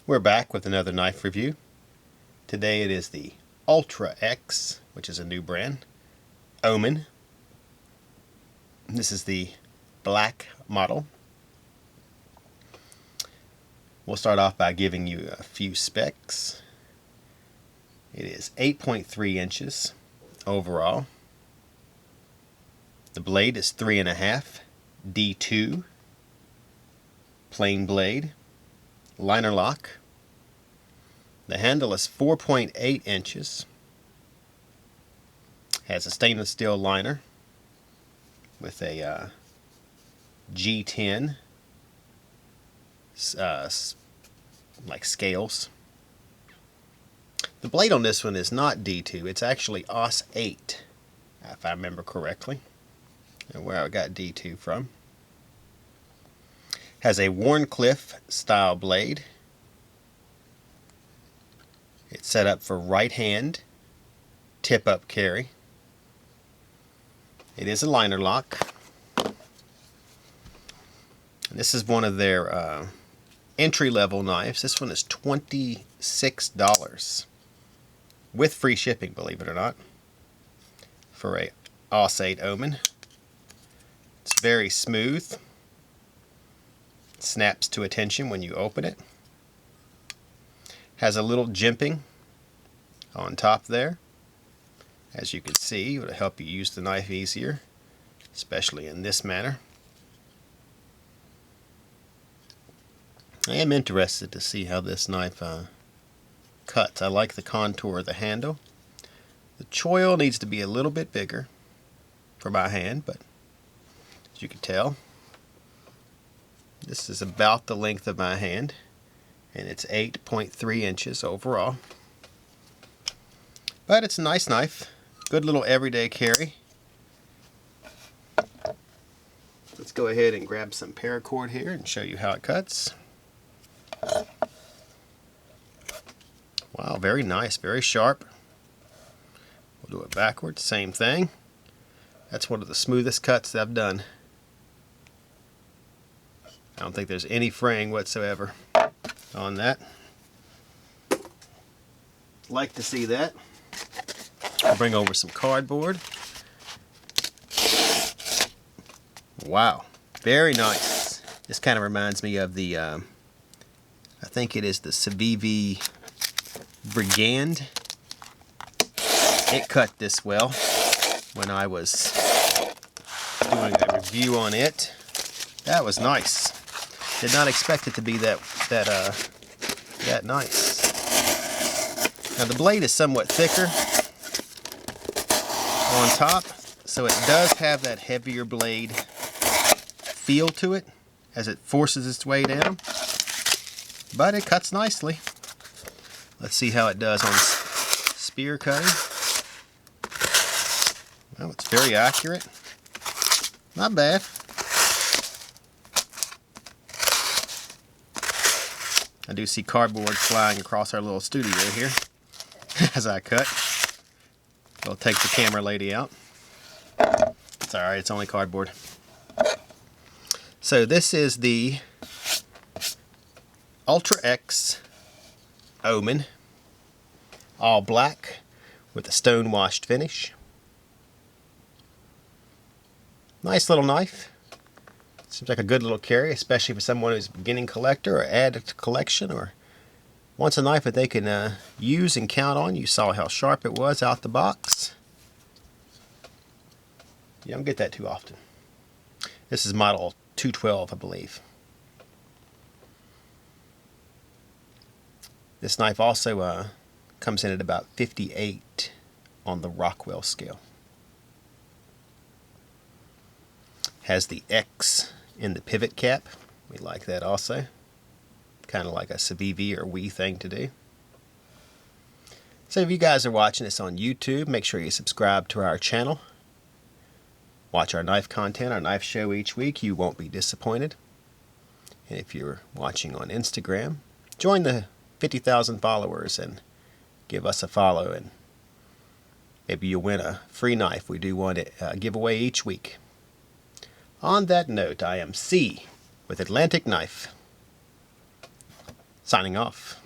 We're back with another knife review. Today it is the Ultra-X, which is a new brand, Omen. This is the black model. We'll start off by giving you a few specs. It is 8.3 inches overall. The blade is 3.5 D2, plain blade, liner lock. The handle is 4.8 inches. Has a stainless steel liner with a G10 like scales. The blade on this one is not D2, it's actually AUS-8, if I remember correctly, and where I got D2 from. Has a Wharncliffe style blade. It's set up for right hand tip up carry. It is a liner lock. And this is one of their entry-level knives. This one is $26 with free shipping, believe it or not, for a AUS-8 Omen. It's very smooth. It snaps to attention when you open it. Has a little jimping on top there. As you can see, it will help you use the knife easier, especially in this manner. I am interested to see how this knife cuts. I like the contour of the handle. The choil needs to be a little bit bigger for my hand, but as you can tell, this is about the length of my hand, and it's 8.3 inches overall. But it's a nice knife. Good little everyday carry. Let's go ahead and grab some paracord here and show you how it cuts. Wow, very nice, very sharp. We'll do it backwards, same thing. That's one of the smoothest cuts that I've done. I don't think there's any fraying whatsoever on that. Like to see that. I'll bring over some cardboard. Wow, very nice. This kind of reminds me of the, I think it is the Civivi Brigand. It cut this well when I was doing a review on it. That was nice. Did not expect it to be that nice. Now the blade is somewhat thicker on top, so it does have that heavier blade feel to it as it forces its way down, but it cuts nicely. Let's see how it does on spear cutting. Well, it's very accurate. Not bad. I do see cardboard flying across our little studio here as I cut. We'll take the camera lady out. It's alright, it's only cardboard. So this is the Ultra-X Omen, all black with a stone washed finish. Nice little knife. Seems like a good little carry, especially for someone who's a beginning collector or add to collection or wants a knife that they can use and count on. You saw how sharp it was out the box. You don't get that too often. This is model 212, I believe. This knife also comes in at about 58 on the Rockwell scale. Has the X in the pivot cap. We like that also. Kind of like a Civivi or Wii thing to do. So if you guys are watching this on YouTube, make sure you subscribe to our channel. Watch our knife content, our knife show each week. You won't be disappointed. And if you're watching on Instagram, join the 50,000 followers and give us a follow, and maybe you'll win a free knife. We do one giveaway each week. On that note, I am C with Atlantic Knife. signing off.